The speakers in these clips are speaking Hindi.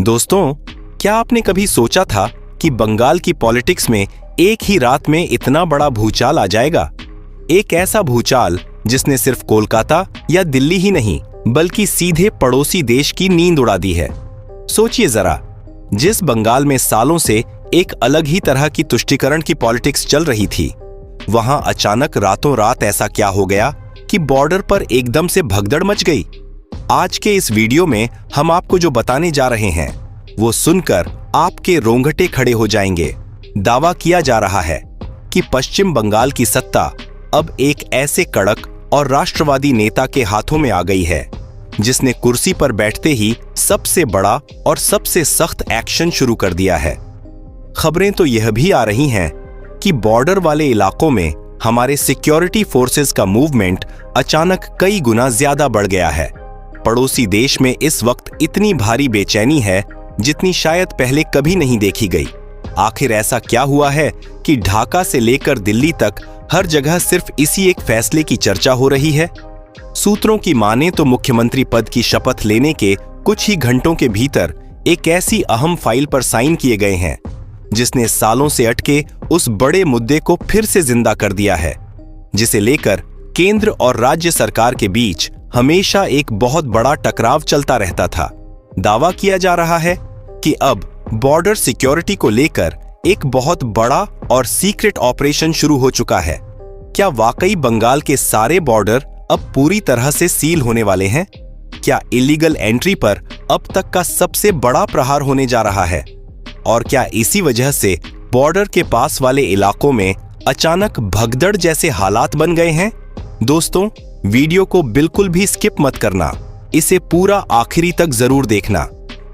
दोस्तों, क्या आपने कभी सोचा था कि बंगाल की पॉलिटिक्स में एक ही रात में इतना बड़ा भूचाल आ जाएगा? एक ऐसा भूचाल जिसने सिर्फ कोलकाता या दिल्ली ही नहीं बल्कि सीधे पड़ोसी देश की नींद उड़ा दी है। सोचिए जरा, जिस बंगाल में सालों से एक अलग ही तरह की तुष्टीकरण की पॉलिटिक्स चल रही थी, वहां अचानक रातों रात ऐसा क्या हो गया कि बॉर्डर पर एकदम से भगदड़ मच गई। आज के इस वीडियो में हम आपको जो बताने जा रहे हैं वो सुनकर आपके रोंगटे खड़े हो जाएंगे। दावा किया जा रहा है कि पश्चिम बंगाल की सत्ता अब एक ऐसे कड़क और राष्ट्रवादी नेता के हाथों में आ गई है जिसने कुर्सी पर बैठते ही सबसे बड़ा और सबसे सख्त एक्शन शुरू कर दिया है। खबरें तो यह भी आ रही हैं कि बॉर्डर वाले इलाकों में हमारे सिक्योरिटी फोर्सेस का मूवमेंट अचानक कई गुना ज्यादा बढ़ गया है। पड़ोसी देश में इस वक्त इतनी भारी बेचैनी है जितनी शायद पहले कभी नहीं देखी गई। आखिर ऐसा क्या हुआ है कि ढाका से लेकर दिल्ली तक हर जगह सिर्फ इसी एक फैसले की चर्चा हो रही है? सूत्रों की माने तो मुख्यमंत्री पद की शपथ लेने के कुछ ही घंटों के भीतर एक ऐसी अहम फाइल पर साइन किए गए हैं जिसने सालों से अटके उस बड़े मुद्दे को फिर से जिंदा कर दिया है, जिसे लेकर केंद्र और राज्य सरकार के बीच हमेशा एक बहुत बड़ा टकराव चलता रहता था। दावा किया जा रहा है कि अब बॉर्डर सिक्योरिटी को लेकर एक बहुत बड़ा और सीक्रेट ऑपरेशन शुरू हो चुका है। क्या वाकई बंगाल के सारे बॉर्डर अब पूरी तरह से सील होने वाले हैं? क्या इलीगल एंट्री पर अब तक का सबसे बड़ा प्रहार होने जा रहा है? और क्या इसी वजह से बॉर्डर के पास वाले इलाकों में अचानक भगदड़ जैसे हालात बन गए हैं? दोस्तों, वीडियो को बिल्कुल भी स्किप मत करना, इसे पूरा आखिरी तक जरूर देखना,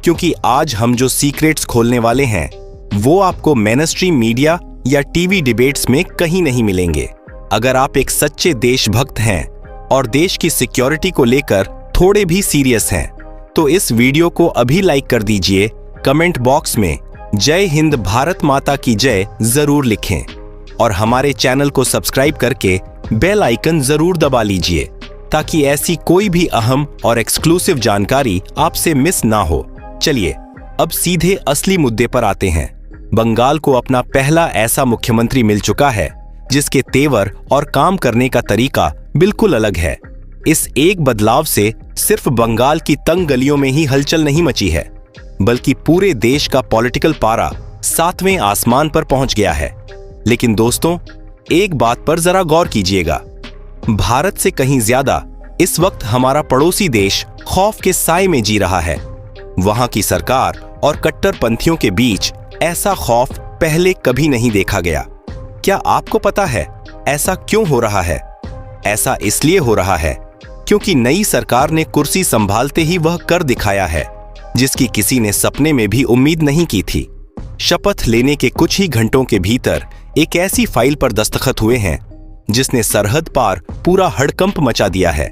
क्योंकि आज हम जो सीक्रेट्स खोलने वाले हैं वो आपको मेनस्ट्रीम मीडिया या टीवी डिबेट्स में कहीं नहीं मिलेंगे। अगर आप एक सच्चे देशभक्त हैं और देश की सिक्योरिटी को लेकर थोड़े भी सीरियस हैं, तो इस वीडियो को अभी लाइक कर दीजिए। कमेंट बॉक्स में जय हिंद भारत माता की जय जरूर लिखें और हमारे चैनल को सब्सक्राइब करके बेल आइकन जरूर दबा लीजिए ताकि ऐसी कोई भी अहम और एक्सक्लूसिव जानकारी आपसे मिस ना हो। चलिए अब सीधे असली मुद्दे पर आते हैं। बंगाल को अपना पहला ऐसा मुख्यमंत्री मिल चुका है जिसके तेवर और काम करने का तरीका बिल्कुल अलग है। इस एक बदलाव से सिर्फ बंगाल की तंग गलियों में ही हलचल नहीं मची है, बल्कि पूरे देश का पॉलिटिकल पारा 7वें आसमान पर पहुंच गया है। लेकिन दोस्तों, एक बात पर जरा गौर कीजिएगा, भारत से कहीं ज्यादा इस वक्त हमारा पड़ोसी देश खौफ के साए में जी रहा है। वहां की सरकार और कट्टरपंथियों के बीच ऐसा खौफ पहले कभी नहीं देखा गया। क्या आपको पता है ऐसा क्यों हो रहा है? ऐसा इसलिए हो रहा है क्योंकि नई सरकार ने कुर्सी संभालते ही वह कर दिखाया है जिसकी किसी ने सपने में भी उम्मीद नहीं की थी। शपथ लेने के कुछ ही घंटों के भीतर एक ऐसी फाइल पर दस्तखत हुए हैं जिसने सरहद पार पूरा हड़कंप मचा दिया है।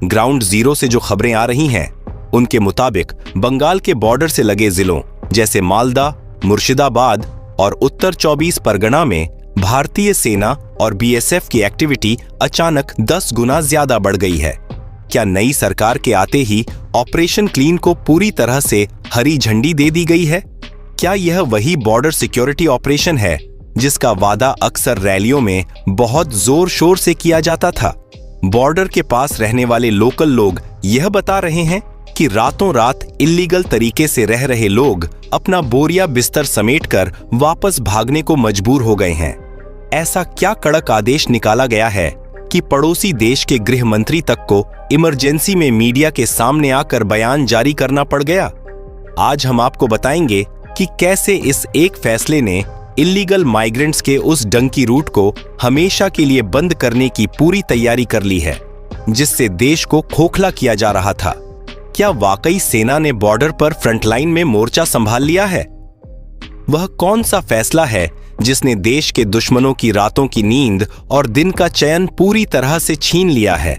ग्राउंड जीरो से जो खबरें आ रही हैं उनके मुताबिक बंगाल के बॉर्डर से लगे जिलों जैसे मालदा, मुर्शिदाबाद और उत्तर 24 परगना में भारतीय सेना और बीएसएफ की एक्टिविटी अचानक 10 गुना ज्यादा बढ़ गई है। क्या नई सरकार के आते ही ऑपरेशन क्लीन को पूरी तरह से हरी झंडी दे दी गई है? क्या यह वही बॉर्डर सिक्योरिटी ऑपरेशन है जिसका वादा अक्सर रैलियों में बहुत जोर शोर से किया जाता था? बॉर्डर के पास रहने वाले लोकल लोग यह बता रहे हैं कि रातों रात इल्लीगल तरीके से रह रहे लोग अपना बोरिया बिस्तर समेटकर वापस भागने को मजबूर हो गए हैं। ऐसा क्या कड़क आदेश निकाला गया है कि पड़ोसी देश के गृह मंत्री तक को इमरजेंसी में मीडिया के सामने आकर बयान जारी करना पड़ गया? आज हम आपको बताएंगे कि कैसे इस एक फैसले ने इल्लीगल माइग्रेंट्स के उस डंकी रूट को हमेशा के लिए बंद करने की पूरी तैयारी कर ली है जिससे देश को खोखला किया जा रहा था। क्या वाकई सेना ने बॉर्डर पर फ्रंटलाइन में मोर्चा संभाल लिया है? वह कौन सा फैसला है जिसने देश के दुश्मनों की रातों की नींद और दिन का चयन पूरी तरह से छीन लिया है?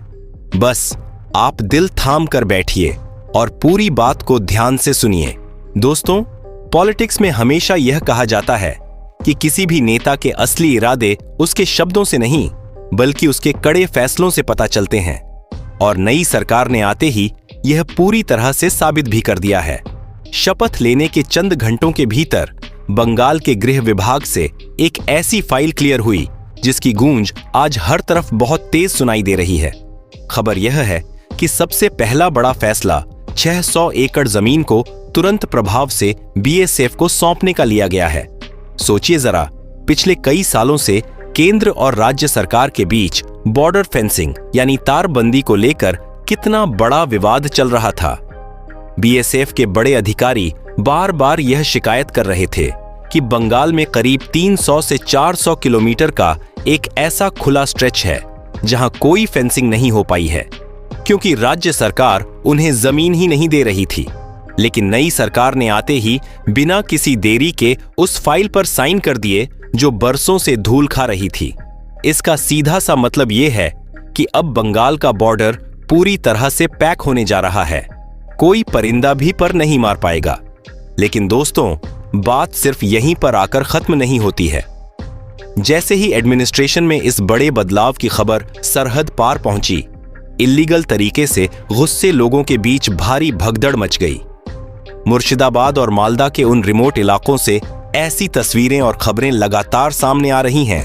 बस आप दिल थाम कर बैठिए और पूरी बात को ध्यान से सुनिए। दोस्तों, पॉलिटिक्स में हमेशा यह कहा जाता है कि किसी भी नेता के असली इरादे उसके शब्दों से नहीं बल्कि उसके कड़े फैसलों से पता चलते हैं, और नई सरकार ने आते ही यह पूरी तरह से साबित भी कर दिया है। शपथ लेने के चंद घंटों के भीतर बंगाल के गृह विभाग से एक ऐसी फाइल क्लियर हुई जिसकी गूंज आज हर तरफ बहुत तेज सुनाई दे रही है। खबर यह है कि सबसे पहला बड़ा फैसला 600 एकड़ जमीन को तुरंत प्रभाव से बीएसएफ को सौंपने का लिया गया है। सोचिए जरा, पिछले कई सालों से केंद्र और राज्य सरकार के बीच बॉर्डर फेंसिंग यानी तारबंदी को लेकर कितना बड़ा विवाद चल रहा था। बीएसएफ के बड़े अधिकारी बार बार यह शिकायत कर रहे थे कि बंगाल में करीब 300 से 400 किलोमीटर का एक ऐसा खुला स्ट्रेच है जहां कोई फेंसिंग नहीं हो पाई है, क्योंकि राज्य सरकार उन्हें जमीन ही नहीं दे रही थी। लेकिन नई सरकार ने आते ही बिना किसी देरी के उस फाइल पर साइन कर दिए जो बरसों से धूल खा रही थी। इसका सीधा सा मतलब यह है कि अब बंगाल का बॉर्डर पूरी तरह से पैक होने जा रहा है, कोई परिंदा भी पर नहीं मार पाएगा। लेकिन दोस्तों, बात सिर्फ यहीं पर आकर खत्म नहीं होती है। जैसे ही एडमिनिस्ट्रेशन में इस बड़े बदलाव की खबर सरहद पार पहुंची, इल्लीगल तरीके से गुस्से लोगों के बीच भारी भगदड़ मच गई। मुर्शिदाबाद और मालदा के उन रिमोट इलाकों से ऐसी तस्वीरें और खबरें लगातार सामने आ रही हैं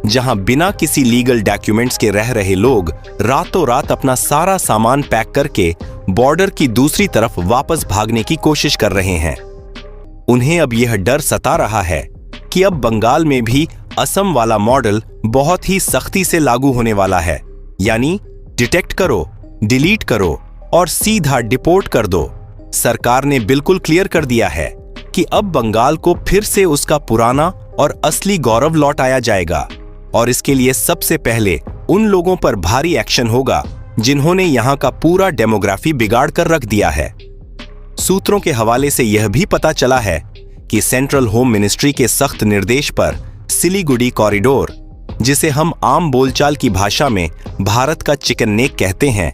जहां बिना किसी लीगल डॉक्यूमेंट्स के रह रहे लोग रातों रात अपना सारा सामान पैक करके बॉर्डर की दूसरी तरफ वापस भागने की कोशिश कर रहे हैं। उन्हें अब यह डर सता रहा है कि अब बंगाल में भी असम वाला मॉडल बहुत ही सख्ती से लागू होने वाला है, यानी डिटेक्ट करो, डिलीट करो और सीधा डिपोर्ट कर दो। सरकार ने बिल्कुल क्लियर कर दिया है कि अब बंगाल को फिर से उसका पुराना और असली गौरव लौट आया जाएगा, और इसके लिए सबसे पहले उन लोगों पर भारी एक्शन होगा जिन्होंने यहां का पूरा डेमोग्राफी बिगाड़ कर रख दिया है। सूत्रों के हवाले से यह भी पता चला है कि सेंट्रल होम मिनिस्ट्री के सख्त निर्देश पर सिलीगुड़ी कॉरिडोर, जिसे हम आम बोलचाल की भाषा में भारत का चिकन नेक कहते हैं,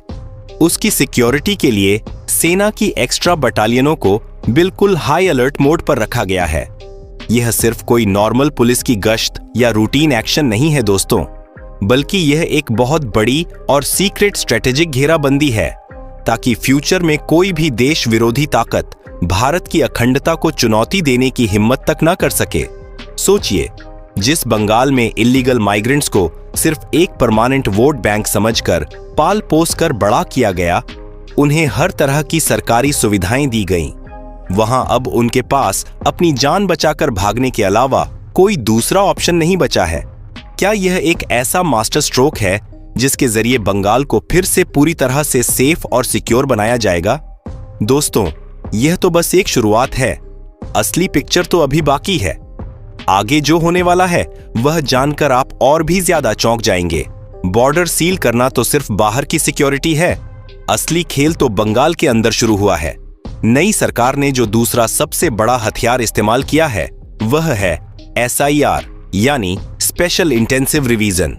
उसकी सिक्योरिटी के लिए सेना की एक्स्ट्रा बटालियनों को बिल्कुल हाई अलर्ट मोड पर रखा गया है। यह सिर्फ कोई नॉर्मल पुलिस की गश्त या रूटीन एक्शन नहीं है दोस्तों, बल्कि यह एक बहुत बड़ी और सीक्रेट स्ट्रेटेजिक घेराबंदी है ताकि फ्यूचर में कोई भी देश विरोधी ताकत भारत की अखंडता को चुनौती देने की हिम्मत तक ना कर सके। सोचिए, जिस बंगाल में इल्लीगल माइग्रेंट्स को सिर्फ एक परमानेंट वोट बैंक समझकर पाल पोस कर बड़ा किया गया, उन्हें हर तरह की सरकारी सुविधाएं दी गईं। वहां अब उनके पास अपनी जान बचाकर भागने के अलावा कोई दूसरा ऑप्शन नहीं बचा है। क्या यह एक ऐसा मास्टर स्ट्रोक है जिसके जरिए बंगाल को फिर से पूरी तरह से सेफ और सिक्योर बनाया जाएगा? दोस्तों, यह तो बस एक शुरुआत है, असली पिक्चर तो अभी बाकी है। आगे जो होने वाला है वह जानकर आप और भी ज्यादा चौंक जाएंगे। बॉर्डर सील करना तो सिर्फ बाहर की सिक्योरिटी है, असली खेल तो बंगाल के अंदर शुरू हुआ है। नई सरकार ने जो दूसरा सबसे बड़ा हथियार इस्तेमाल किया है वह है SIR यानी स्पेशल इंटेंसिव रिवीजन।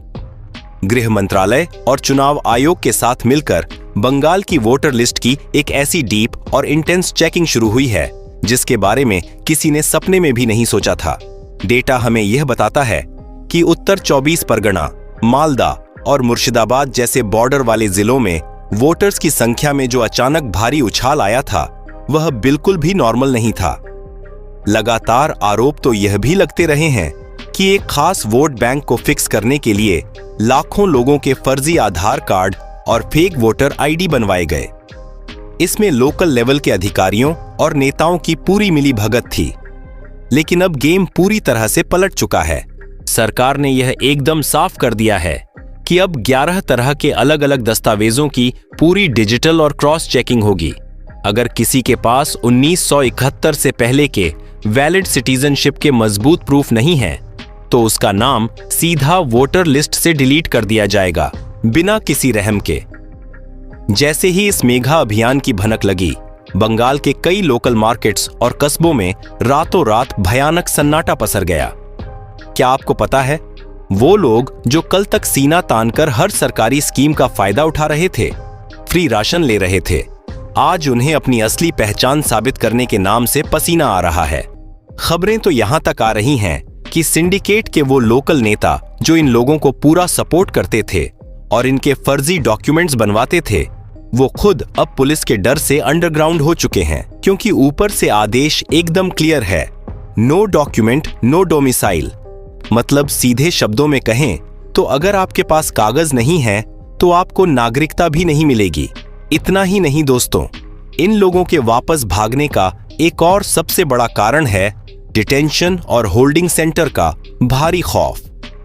गृह मंत्रालय और चुनाव आयोग के साथ मिलकर बंगाल की वोटर लिस्ट की एक ऐसी डीप और इंटेंस चेकिंग शुरू हुई है जिसके बारे में किसी ने सपने में भी नहीं सोचा था। डेटा हमें यह बताता है कि उत्तर 24 परगना, मालदा और मुर्शिदाबाद जैसे बॉर्डर वाले जिलों में वोटर्स की संख्या में जो अचानक भारी उछाल आया था वह बिल्कुल भी नॉर्मल नहीं था। लगातार आरोप तो यह भी लगते रहे हैं कि एक खास वोट बैंक को फिक्स करने के लिए लाखों लोगों के फर्जी आधार कार्ड और फेक वोटर ID बनवाए गए। इसमें लोकल लेवल के अधिकारियों और नेताओं की पूरी मिलीभगत थी। लेकिन अब गेम पूरी तरह से पलट चुका है। सरकार ने यह एकदम साफ कर दिया है कि अब 11 तरह के अलग अलग दस्तावेजों की पूरी डिजिटल और क्रॉस चेकिंग होगी। अगर किसी के पास 1971 से पहले के वैलिड सिटीजनशिप के मजबूत प्रूफ नहीं है तो उसका नाम सीधा वोटर लिस्ट से डिलीट कर दिया जाएगा, बिना किसी रहम के। जैसे ही इस मेगा अभियान की भनक लगी, बंगाल के कई लोकल मार्केट्स और कस्बों में रातों रात भयानक सन्नाटा पसर गया। क्या आपको पता है, वो लोग जो कल तक सीना तानकर हर सरकारी स्कीम का फायदा उठा रहे थे, फ्री राशन ले रहे थे, आज उन्हें अपनी असली पहचान साबित करने के नाम से पसीना आ रहा है। खबरें तो यहां तक आ रही हैं कि सिंडिकेट के वो लोकल नेता जो इन लोगों को पूरा सपोर्ट करते थे और इनके फर्जी डॉक्यूमेंट्स बनवाते थे, वो खुद अब पुलिस के डर से अंडरग्राउंड हो चुके हैं, क्योंकि ऊपर से आदेश एकदम क्लियर है, नो डॉक्यूमेंट नो डोमिसाइल। मतलब सीधे शब्दों में कहें तो अगर आपके पास कागज नहीं है तो आपको नागरिकता भी नहीं मिलेगी। इतना ही नहीं दोस्तों, इन लोगों के वापस भागने का एक और सबसे बड़ा कारण है डिटेंशन और होल्डिंग सेंटर का भारी खौफ।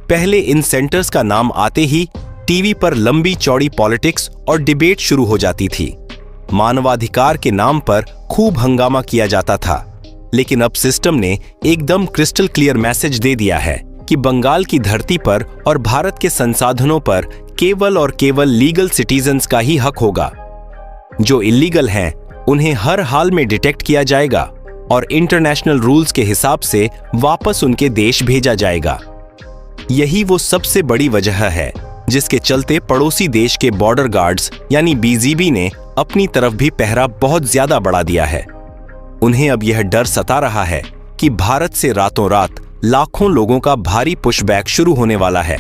पहले इन सेंटर्स का नाम आते ही टीवी पर लंबी चौड़ी पॉलिटिक्स और डिबेट शुरू हो जाती थी। मानवाधिकार के नाम पर खूब हंगामा किया जाता था, लेकिन अब सिस्टम ने एकदम क्रिस्टल क्लियर मैसेज दे दिया है कि बंगाल की धरती पर और भारत के संसाधनों पर केवल और केवल लीगल सिटीजन्स का ही हक होगा। जो इलीगल हैं उन्हें हर हाल में डिटेक्ट किया जाएगा और इंटरनेशनल रूल्स के हिसाब से वापस उनके देश भेजा जाएगा। यही वो सबसे बड़ी वजह है जिसके चलते पड़ोसी देश के बॉर्डर गार्ड्स यानी बीजीबी ने अपनी तरफ भी पहरा बहुत ज्यादा बढ़ा दिया है। उन्हें अब यह डर सता रहा है कि भारत से रातों रात लाखों लोगों का भारी पुशबैक शुरू होने वाला है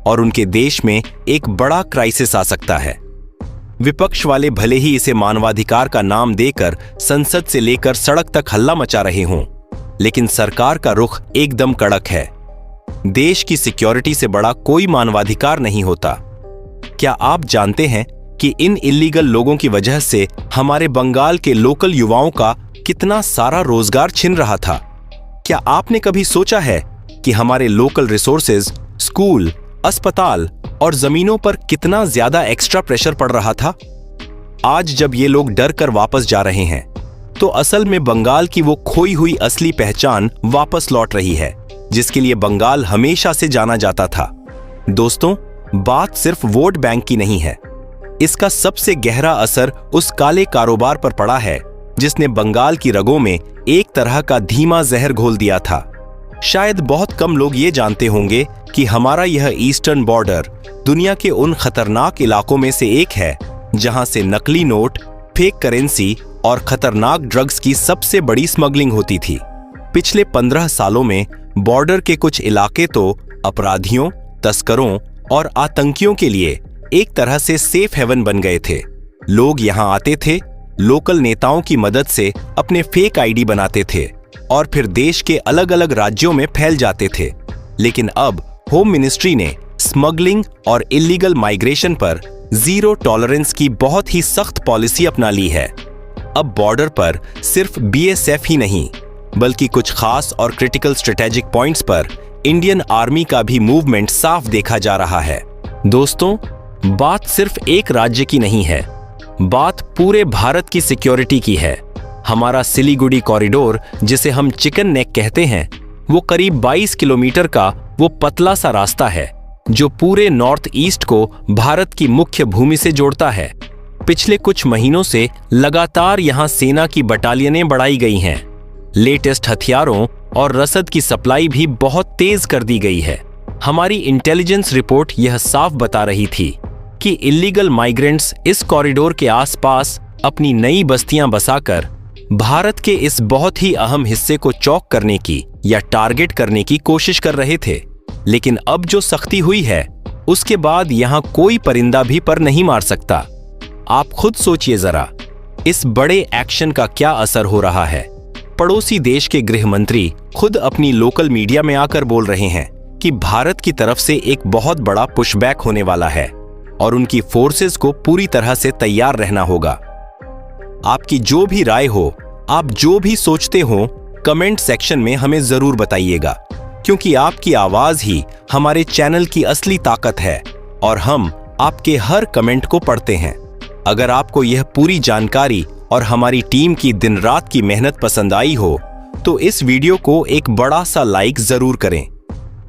और उनके देश में एक बड़ा क्राइसिस आ सकता है। विपक्ष वाले भले ही इसे मानवाधिकार का नाम देकर संसद से लेकर सड़क तक हल्ला मचा रहे हों, लेकिन सरकार का रुख एकदम कड़क है। देश की सिक्योरिटी से बड़ा कोई मानवाधिकार नहीं होता। क्या आप जानते हैं कि इन इलीगल लोगों की वजह से हमारे बंगाल के लोकल युवाओं का कितना सारा रोजगार छिन रहा था? क्या आपने कभी सोचा है कि हमारे लोकल रिसोर्सेज, स्कूल, अस्पताल और जमीनों पर कितना ज्यादा एक्स्ट्रा प्रेशर पड़ रहा था? आज जब ये लोग डर कर वापस जा रहे हैं तो असल में बंगाल की वो खोई हुई असली पहचान वापस लौट रही है, जिसके लिए बंगाल हमेशा से जाना जाता था। दोस्तों, बात सिर्फ वोट बैंक की नहीं है। इसका सबसे गहरा असर उस काले कारोबार पर पड़ा है जिसने बंगाल की रगों में एक तरह का धीमा जहर घोल दिया था। शायद बहुत कम लोग ये जानते होंगे कि हमारा यह ईस्टर्न बॉर्डर दुनिया के उन खतरनाक इलाकों में से एक है जहां से नकली नोट, फेक करेंसी और खतरनाक ड्रग्स की सबसे बड़ी स्मगलिंग होती थी। पिछले 15 सालों में बॉर्डर के कुछ इलाके तो अपराधियों, तस्करों और आतंकियों के लिए एक तरह से सेफ हेवन बन गए थे। लोग यहां आते थे, लोकल नेताओं की मदद से अपने फेक आईडी बनाते थे और फिर देश के अलग अलग राज्यों में फैल जाते थे। लेकिन अब होम मिनिस्ट्री ने स्मगलिंग और इलीगल माइग्रेशन पर जीरो टॉलरेंस की बहुत ही सख्त पॉलिसी अपना ली है। अब बॉर्डर पर सिर्फ बीएसएफ ही नहीं बल्कि कुछ खास और क्रिटिकल स्ट्रेटेजिक पॉइंट्स पर इंडियन आर्मी का भी मूवमेंट साफ देखा जा रहा है। दोस्तों, बात सिर्फ एक राज्य की नहीं है, बात पूरे भारत की सिक्योरिटी की है। हमारा सिलीगुड़ी कॉरिडोर, जिसे हम चिकन नेक कहते हैं, वो करीब 22 किलोमीटर का वो पतला सा रास्ता है जो पूरे नॉर्थ ईस्ट को भारत की मुख्य भूमि से जोड़ता है। पिछले कुछ महीनों से लगातार यहां सेना की बटालियनें बढ़ाई गई हैं। लेटेस्ट हथियारों और रसद की सप्लाई भी बहुत तेज कर दी गई है। हमारी इंटेलिजेंस रिपोर्ट यह साफ बता रही थी कि इलीगल माइग्रेंट्स इस कॉरिडोर के आसपास अपनी नई बस्तियां बसाकर भारत के इस बहुत ही अहम हिस्से को चौक करने की या टारगेट करने की कोशिश कर रहे थे। लेकिन अब जो सख्ती हुई है उसके बाद यहां कोई परिंदा भी पर नहीं मार सकता। आप खुद सोचिए जरा, इस बड़े एक्शन का क्या असर हो रहा है। पड़ोसी देश के गृह मंत्री खुद अपनी लोकल मीडिया में आकर बोल रहे हैं कि भारत की तरफ से एक बहुत बड़ा पुशबैक होने वाला है और उनकी फोर्सेस को पूरी तरह से तैयार रहना होगा। आपकी जो भी राय हो, आप जो भी सोचते हो, कमेंट सेक्शन में हमें जरूर बताइएगा, क्योंकि आपकी आवाज ही हमारे चैनल की असली ताकत है और हम आपके हर कमेंट को पढ़ते हैं। अगर आपको यह पूरी जानकारी और हमारी टीम की दिन रात की मेहनत पसंद आई हो तो इस वीडियो को एक बड़ा सा लाइक जरूर करें।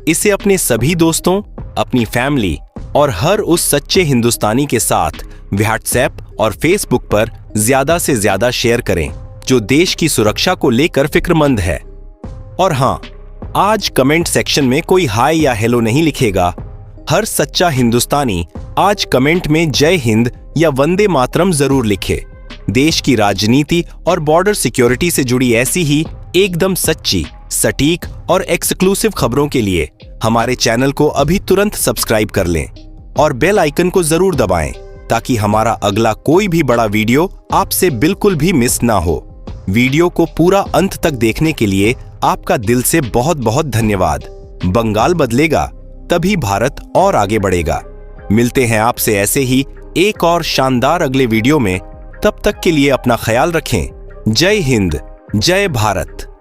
इसे अपने सभी दोस्तों, अपनी फैमिली और हर उस सच्चे हिंदुस्तानी के साथ व्हाट्सएप और फेसबुक पर ज्यादा से ज्यादा शेयर करें जो देश की सुरक्षा को लेकर फिक्रमंद है। और हां, आज कमेंट सेक्शन में कोई हाय या हेलो नहीं लिखेगा। हर सच्चा हिंदुस्तानी आज कमेंट में जय हिंद या वंदे मातरम जरूर लिखे। देश की राजनीति और बॉर्डर सिक्योरिटी से जुड़ी ऐसी ही एकदम सच्ची, सटीक और एक्सक्लूसिव खबरों के लिए हमारे चैनल को अभी तुरंत सब्सक्राइब कर लें और बेल आइकन को जरूर दबाएं ताकि हमारा अगला कोई भी बड़ा वीडियो आपसे बिल्कुल भी मिस ना हो। वीडियो को पूरा अंत तक देखने के लिए आपका दिल से बहुत बहुत धन्यवाद। बंगाल बदलेगा तभी भारत और आगे बढ़ेगा। मिलते हैं आपसे ऐसे ही एक और शानदार अगले वीडियो में। तब तक के लिए अपना ख्याल रखें। जय हिंद, जय भारत।